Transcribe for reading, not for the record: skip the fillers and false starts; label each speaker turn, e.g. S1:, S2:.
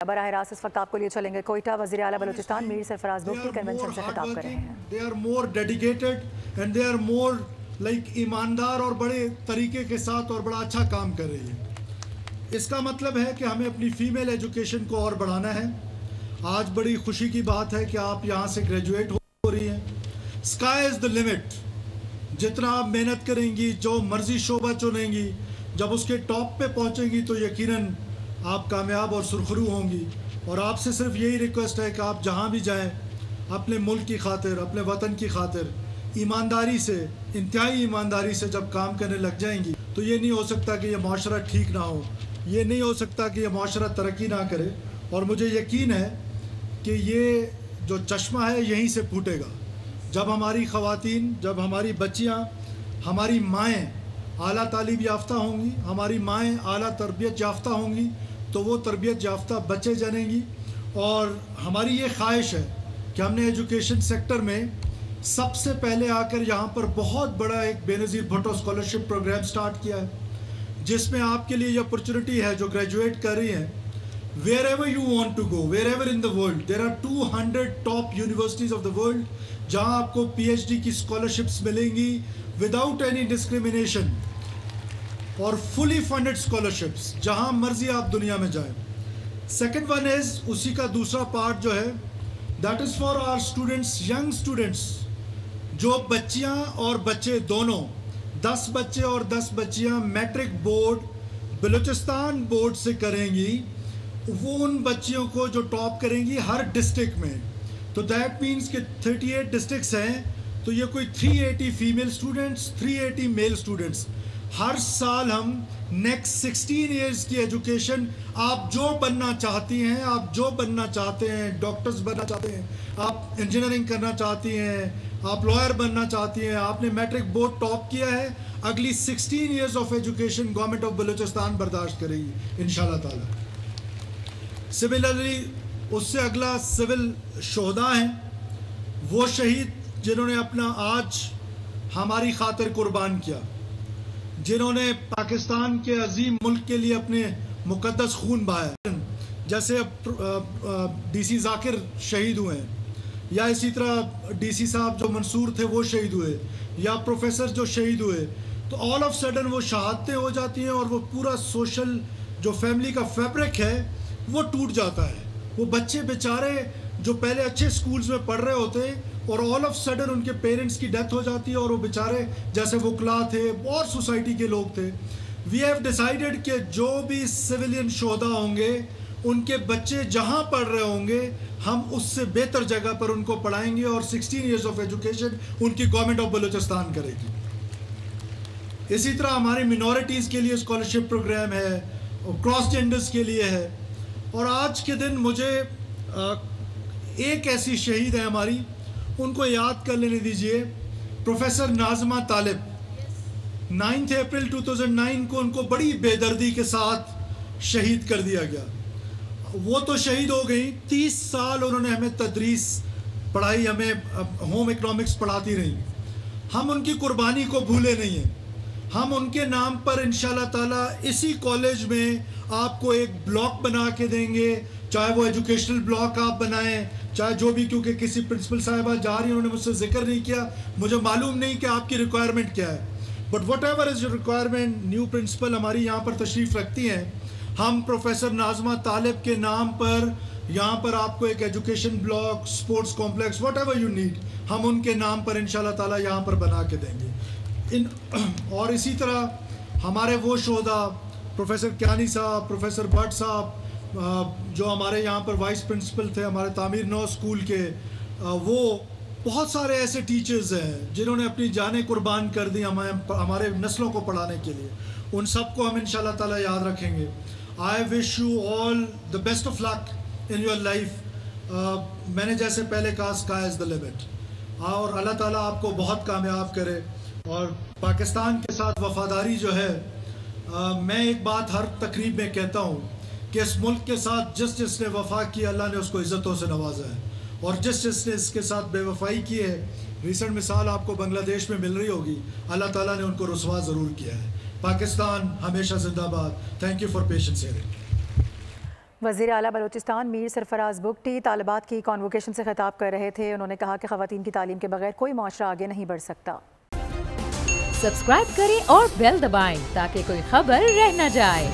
S1: براہ راست اس وقت آپ کو لیے چلیں گے کوئٹہ۔ وزیر اعلیٰ بلوچستان میر سرفراز بگٹی کنونشن سے خطاب کر رہے ہیں۔
S2: They are more dedicated and they are more like ایماندار اور بڑے طریقے کے ساتھ اور بڑا اچھا کام کر رہی ہے۔ اس کا مطلب ہے کہ ہمیں اپنی فیمیل ایجوکیشن کو اور بڑھانا ہے۔ آج بڑی خوشی کی بات ہے کہ آپ یہاں سے گریجویٹ ہو رہی ہیں۔ Sky is the limit. جتنا آپ محنت کریں گی، جو مرضی شعبہ چنیں گی، جب اس کے ٹاپ پہ پہنچیں گی تو یقیناً آپ کامیاب اور سرخرو ہوں گی۔ اور آپ سے صرف یہی ریکویسٹ ہے کہ آپ جہاں بھی جائیں اپنے ملک کی خاطر، اپنے وطن کی خاطر ایمانداری سے، انتہائی ایمانداری سے جب کام کرنے لگ جائیں گی تو یہ نہیں ہو سکتا کہ یہ معاشرہ ٹھیک نہ ہو، یہ نہیں ہو سکتا کہ یہ معاشرہ ترقی نہ کرے۔ اور مجھے یقین ہے کہ یہ جو چشمہ ہے یہیں سے پھوٹے گا۔ جب ہماری خواتین، جب ہماری بچیاں، ہماری مائیں اعلیٰ تعلیم یافتہ ہوں گی، ہماری مائیں اعلیٰ تربیت یافتہ ہوں گی تو وہ تربیت یافتہ بچے جنیں گی۔ اور ہماری یہ خواہش ہے کہ ہم نے ایجوکیشن سیکٹر میں سب سے پہلے آ کر یہاں پر بہت بڑا ایک بے نظیر بھٹو اسکالرشپ پروگرام سٹارٹ کیا ہے، جس میں آپ کے لیے یہ اپرچونٹی ہے جو گریجویٹ کر رہی ہیں۔ Wherever you want to go, wherever in the world, there are 200 top universities of the world جہاں آپ کو پی ایچ ڈی کی اسکالرشپس ملیں گی وداؤٹ اینی ڈسکریمنیشن، اور فلی فنڈڈ اسکالرشپس جہاں مرضی آپ دنیا میں جائیں۔ سیکنڈ ون از، اسی کا دوسرا پارٹ جو ہے that is for our students, young students, جو بچیاں اور بچے دونوں، 10 بچے اور 10 بچیاں میٹرک بورڈ بلوچستان بورڈ سے کریں گی، وہ ان بچیوں کو جو ٹاپ کریں گی ہر ڈسٹرکٹ میں، تو دیٹ مینس کہ 38 ڈسٹرکٹس ہیں تو یہ کوئی 380 فیمیل اسٹوڈنٹس، 380 میل اسٹوڈنٹس۔ ہر سال ہم نیکسٹ 16 ایئرس کی ایجوکیشن، آپ جو بننا چاہتی ہیں، آپ جو بننا چاہتے ہیں، ڈاکٹرز بننا چاہتے ہیں، آپ انجینئرنگ کرنا چاہتی ہیں، آپ لائر بننا چاہتی ہیں، آپ نے میٹرک بورڈ ٹاپ کیا ہے، اگلی 16 years of education government of Balochistan برداشت کرے گی انشاءاللہ تعالی۔ سملرلی اس سے اگلا سول شہداء ہیں، وہ شہید جنہوں نے اپنا آج ہماری خاطر قربان کیا، جنہوں نے پاکستان کے عظیم ملک کے لیے اپنے مقدس خون بہایا، جیسے ڈی سی ذاکر شہید ہوئے ہیں، یا اسی طرح ڈی سی صاحب جو منصور تھے وہ شہید ہوئے، یا پروفیسر جو شہید ہوئے، تو آل آف سڈن وہ شہادتیں ہو جاتی ہیں اور وہ پورا سوشل جو فیملی کا فیبرک ہے وہ ٹوٹ جاتا ہے۔ وہ بچے بیچارے جو پہلے اچھے سکولز میں پڑھ رہے ہوتے اور آل آف سڈن ان کے پیرنٹس کی ڈیتھ ہو جاتی ہے، اور وہ بیچارے جیسے وکلا تھے اور سوسائٹی کے لوگ تھے۔ وی ہیو ڈیسائیڈڈ کہ جو بھی سویلین شہداء ہوں گے ان کے بچے جہاں پڑھ رہے ہوں گے ہم اس سے بہتر جگہ پر ان کو پڑھائیں گے، اور 16 ایئرس آف ایجوکیشن ان کی گورنمنٹ آف بلوچستان کرے گی۔ اسی طرح ہمارے منورٹیز کے لیے اسکالرشپ پروگرام ہے، کراس جینڈرز کے لیے ہے۔ اور آج کے دن مجھے ایک ایسی شہید ہے ہماری، ان کو یاد کر لینے دیجئے، پروفیسر ناظمہ طالب۔ 9 اپریل 2009 کو ان کو بڑی بے دردی کے ساتھ شہید کر دیا گیا۔ وہ تو شہید ہو گئی، 30 سال انہوں نے ہمیں تدریس پڑھائی، ہمیں ہوم اکنامکس پڑھاتی رہی۔ ہم ان کی قربانی کو بھولے نہیں ہیں۔ ہم ان کے نام پر انشاءاللہ تعالیٰ اسی کالج میں آپ کو ایک بلاک بنا کے دیں گے، چاہے وہ ایجوکیشنل بلاک آپ بنائیں، چاہے جو بھی، کیونکہ کسی پرنسپل صاحبہ جا رہی ہیں، انہوں نے مجھ سے ذکر نہیں کیا، مجھے معلوم نہیں کہ آپ کی ریکوائرمنٹ کیا ہے، but whatever is your requirement, new principal ہماری یہاں پر تشریف رکھتی ہیں، ہم پروفیسر ناظمہ طالب کے نام پر یہاں پر آپ کو ایک education block, sports complex, what ever you need, ہم ان کے نام پر انشاءاللہ تعالیٰ یہاں پر بنا کے دیں گے۔ اور اسی طرح ہمارے وہ شہداء، پروفیسر کیانی صاحب، پروفیسر بٹ صاحب، جو ہمارے یہاں پر وائس پرنسپل تھے ہمارے تعمیر نو اسکول کے، وہ بہت سارے ایسے ٹیچرز ہیں جنہوں نے اپنی جانیں قربان کر دی ہمارے نسلوں کو پڑھانے کے لیے، ان سب کو ہم انشاءاللہ تعالیٰ یاد رکھیں گے۔ I wish you all the best of luck in your life. میں نے جیسے پہلے کہا، اسکائی از دا لمٹ، اور اللہ تعالیٰ آپ کو بہت کامیاب کرے۔ اور پاکستان کے ساتھ وفاداری جو ہے، میں ایک بات ہر تقریب میں کہتا ہوں کہ اس ملک کے ساتھ جس جس نے وفا کی اللہ نے اس کو عزتوں سے نوازا ہے، اور جس جس نے اس کے ساتھ بے وفائی کی ہے، ریسنٹ مثال آپ کو بنگلہ دیش میں مل رہی ہوگی، اللہ تعالیٰ نے ان کو رسوا ضرور کیا ہے۔ پاکستان ہمیشہ زندہ باد۔ Thank you for patience hearing.
S1: وزیر اعلیٰ بلوچستان میر سرفراز بگٹی طالبات کی کانووکیشن سے خطاب کر رہے تھے. انہوں نے کہا کہ خواتین کی تعلیم کے بغیر کوئی معاشرہ آگے نہیں بڑھ سکتا.
S3: سبسکرائب کریں اور بیل دبائیں تاکہ کوئی خبر رہ نہ جائے.